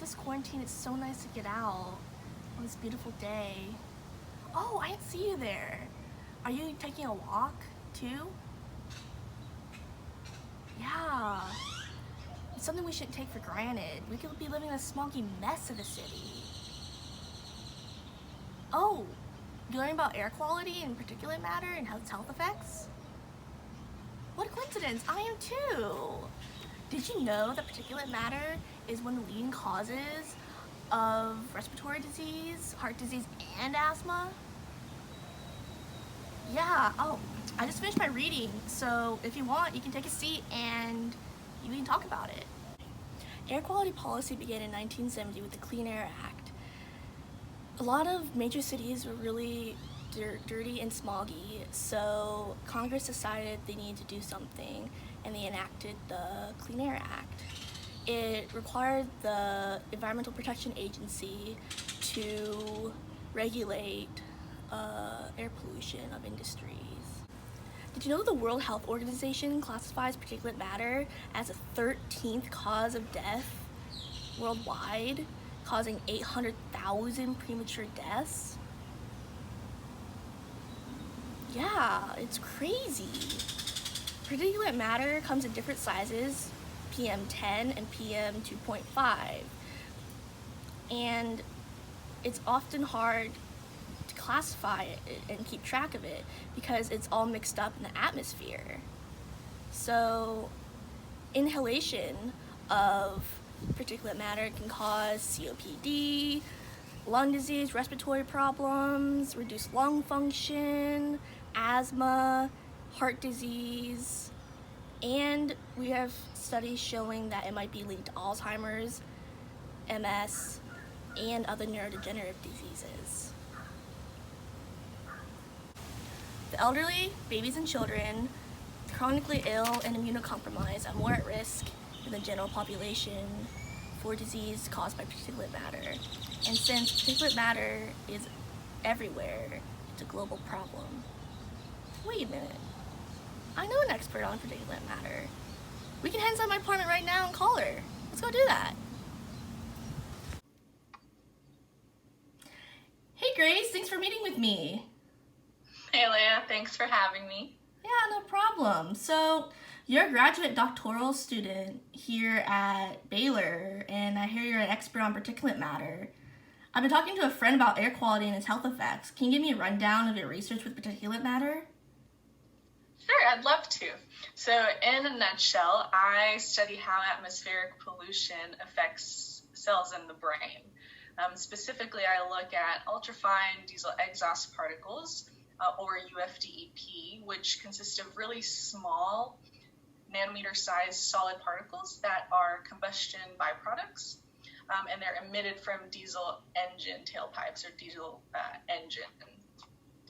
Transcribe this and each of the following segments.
with this quarantine, it's so nice to get out on this beautiful day. Oh, I didn't see you there. Are you taking a walk too? Yeah. It's something we shouldn't take for granted. We could be living in a smoggy mess of a city. Oh, you learning about air quality and particulate matter and its health effects? What a coincidence, I am too. Did you know that particulate matter is one of the leading causes of respiratory disease, heart disease, and asthma? Yeah, oh, I just finished my reading, so if you want, you can take a seat and you can talk about it. Air quality policy began in 1970 with the Clean Air Act. A lot of major cities were really dirty and smoggy, so Congress decided they needed to do something, and they enacted the Clean Air Act. It required the Environmental Protection Agency to regulate air pollution of industries. Did you know that the World Health Organization classifies particulate matter as the 13th cause of death worldwide, causing 800,000 premature deaths? Yeah, it's crazy. Particulate matter comes in different sizes, PM10 and PM2.5. And it's often hard to classify it and keep track of it because it's all mixed up in the atmosphere. So inhalation of particulate matter can cause COPD, lung disease, respiratory problems, reduced lung function, asthma, heart disease, and we have studies showing that it might be linked to Alzheimer's, MS, and other neurodegenerative diseases. The elderly, babies and children, chronically ill and immunocompromised are more at risk than the general population for disease caused by particulate matter. And since particulate matter is everywhere, it's a global problem. Wait a minute. I know an expert on particulate matter. We can head inside my apartment right now and call her. Let's go do that. Hey Grace, thanks for meeting with me. Hey Leah, thanks for having me. Yeah, no problem. So, you're a graduate doctoral student here at Baylor, and I hear you're an expert on particulate matter. I've been talking to a friend about air quality and its health effects. Can you give me a rundown of your research with particulate matter? Sure, I'd love to. So in a nutshell, I study how atmospheric pollution affects cells in the brain. Specifically, I look at ultrafine diesel exhaust particles, or UFDEP, which consist of really small nanometer-sized solid particles that are combustion byproducts, and they're emitted from diesel engine tailpipes or diesel engine.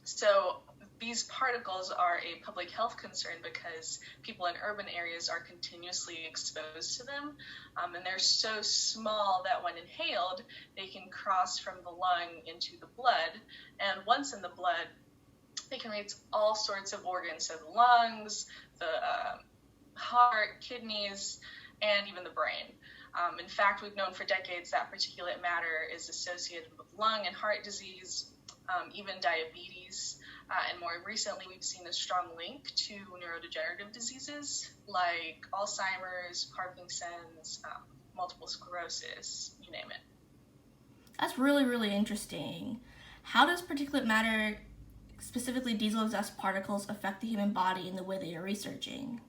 So these particles are a public health concern because people in urban areas are continuously exposed to them, and they're so small that when inhaled, they can cross from the lung into the blood, and once in the blood, they can reach all sorts of organs, so the lungs, the heart, kidneys, and even the brain. In fact, we've known for decades that particulate matter is associated with lung and heart disease, even diabetes, and more recently we've seen a strong link to neurodegenerative diseases like Alzheimer's, Parkinson's, multiple sclerosis, you name it. That's really, really interesting. How does particulate matter, specifically diesel exhaust particles, affect the human body in the way that you're researching?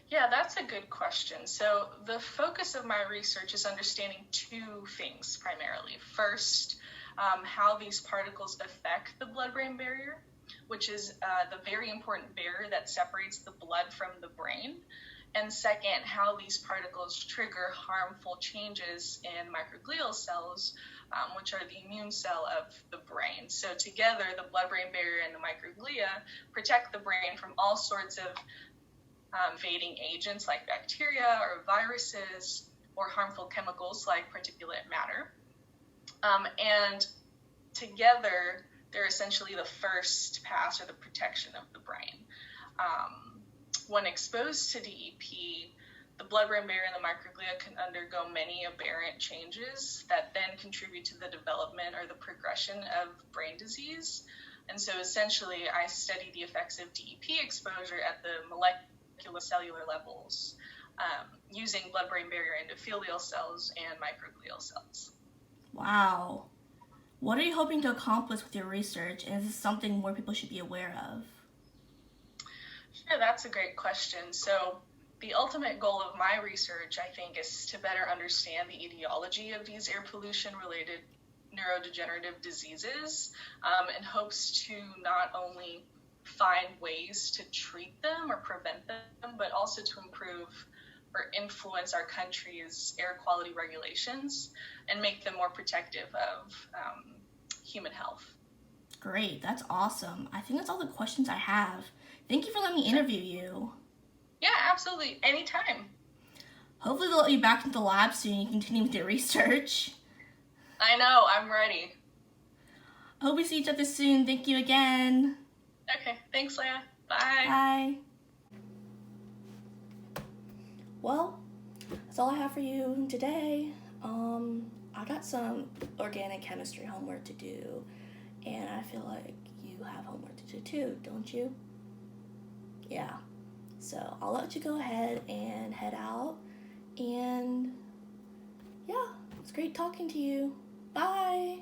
Yeah, that's a good question. So the focus of my research is understanding two things primarily. First, how these particles affect the blood-brain barrier, which is the very important barrier that separates the blood from the brain. And second, how these particles trigger harmful changes in microglial cells, which are the immune cell of the brain. So together, the blood-brain barrier and the microglia protect the brain from all sorts of invading agents like bacteria or viruses or harmful chemicals like particulate matter. And together, they're essentially the first pass or the protection of the brain. When exposed to DEP, the blood-brain barrier and the microglia can undergo many aberrant changes that then contribute to the development or the progression of brain disease. And so essentially, I study the effects of DEP exposure at the molecular cellular levels using blood-brain barrier endothelial cells and microglial cells. Wow. What are you hoping to accomplish with your research, and is this something more people should be aware of? Sure, that's a great question. So the ultimate goal of my research, I think, is to better understand the etiology of these air pollution-related neurodegenerative diseases, in hopes to not only find ways to treat them or prevent them, but also to improve or influence our country's air quality regulations and make them more protective of human health. Great, that's awesome. I think that's all the questions I have. Thank you for letting me interview you. Yeah, absolutely. Anytime. Hopefully they'll let you back into the lab soon and you continue with your research. I know, I'm ready. Hope we see each other soon. Thank you again. Okay, thanks, Leah. Bye. Bye. Well, that's all I have for you today. I got some organic chemistry homework to do, and I feel like you have homework to do too, don't you? Yeah. So I'll let you go ahead and head out, and yeah, it's great talking to you. Bye.